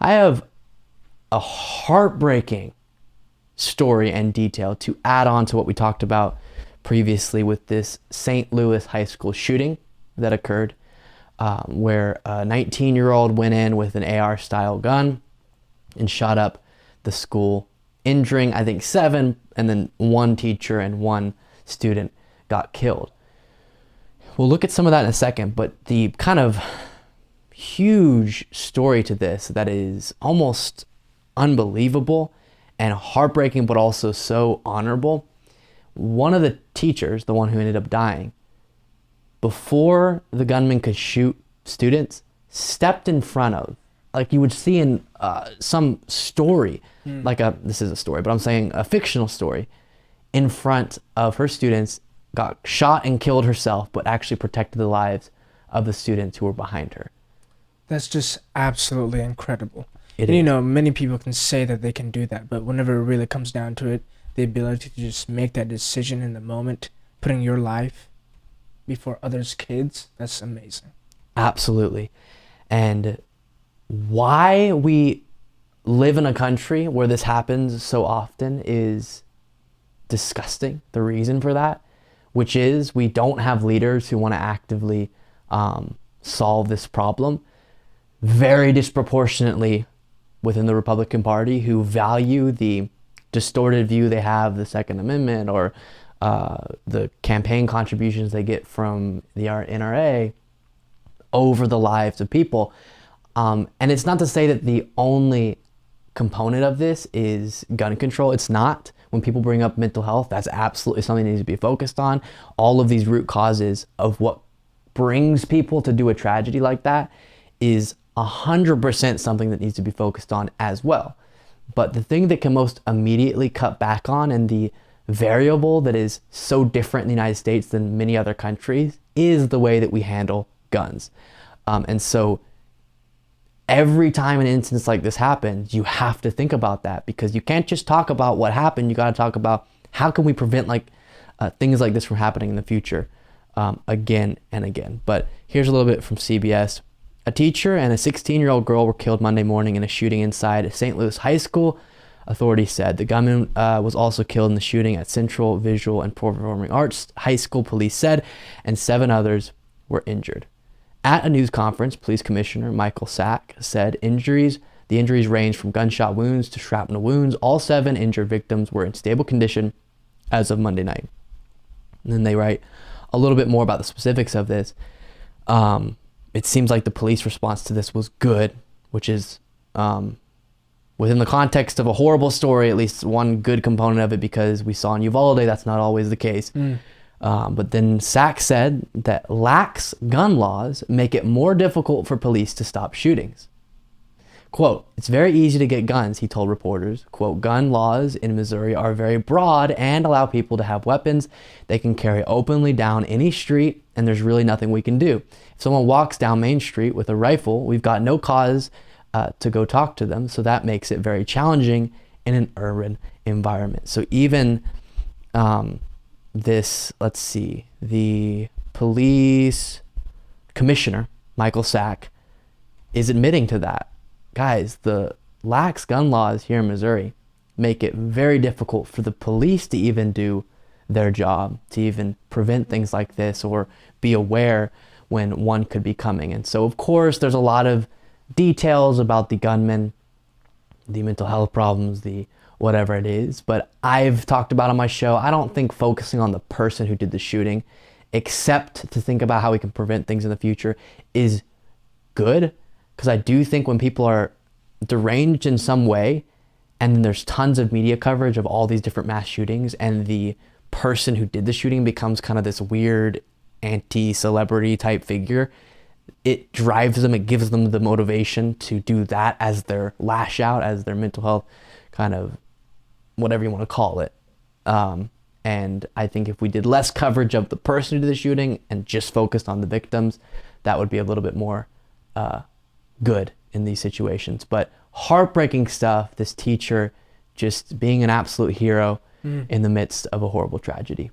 I have a heartbreaking story and detail to add on to what we talked about previously with this St. Louis high school shooting that occurred, where a 19-year-old went in with an AR-style gun and shot up the school, injuring, I think, 7, and then 1 teacher and 1 student got killed. We'll look at some of that in a second, but the kind of huge story to this that is almost unbelievable and heartbreaking, but also so honorable. One of the teachers, the one who ended up dying, before the gunman could shoot students, stepped in front of, like you would see in some story, this is a story, but I'm saying a fictional story, in front of her students, got shot and killed herself, but actually protected the lives of the students who were behind her. That's just absolutely incredible. It And is. many people can say that they can do that, but whenever it really comes down to it, the ability to just make that decision in the moment, putting your life before others' kids, that's amazing. Absolutely. And why we live in a country where this happens so often is disgusting. The reason for that, which is we don't have leaders who want to actively solve this problem, very disproportionately within the Republican Party, who value the distorted view they have of the Second Amendment or the campaign contributions they get from the NRA over the lives of people. And it's not to say that the only component of this is gun control. It's not. When people bring up mental health, that's absolutely something that needs to be focused on. All of these root causes of what brings people to do a tragedy like that is 100% something that needs to be focused on as well. But the thing that can most immediately cut back on, and the variable that is so different in the United States than many other countries, is the way that we handle guns. And so every time an instance like this happens, you have to think about that, because you can't just talk about what happened. You got to talk about how can we prevent things like this from happening in the future again and again. But here's a little bit from CBS. A teacher and a 16-year-old girl were killed Monday morning in a shooting inside a St. Louis high school, authorities said. The gunman was also killed in the shooting at Central Visual and Performing Arts High School, police said, and 7 others were injured. At a news conference, Police Commissioner Michael Sack said the injuries ranged from gunshot wounds to shrapnel wounds. All 7 injured victims were in stable condition as of Monday night. And then they write a little bit more about the specifics of this. It seems like the police response to this was good, which is within the context of a horrible story, at least one good component of it, because we saw in Uvalde that's not always the case. But then Sachs said that lax gun laws make it more difficult for police to stop shootings. Quote, "It's very easy to get guns," he told reporters. Quote, "Gun laws in Missouri are very broad and allow people to have weapons they can carry openly down any street, and there's really nothing we can do. If someone walks down Main Street with a rifle, we've got no cause to go talk to them, so that makes it very challenging in an urban environment." So even the police commissioner, Michael Sack, is admitting to that. Guys, the lax gun laws here in Missouri make it very difficult for the police to even do their job, to even prevent things like this or be aware when one could be coming. And so, of course, there's a lot of details about the gunman, the mental health problems, the whatever it is. But I've talked about on my show, I don't think focusing on the person who did the shooting, except to think about how we can prevent things in the future, is good. Because I do think when people are deranged in some way, and then there's tons of media coverage of all these different mass shootings, and the person who did the shooting becomes kind of this weird anti-celebrity type figure, it drives them, it gives them the motivation to do that as their lash out, as their mental health kind of, whatever you want to call it. And I think if we did less coverage of the person who did the shooting and just focused on the victims, that would be a little bit more good in these situations. But heartbreaking stuff, this teacher just being an absolute hero in the midst of a horrible tragedy.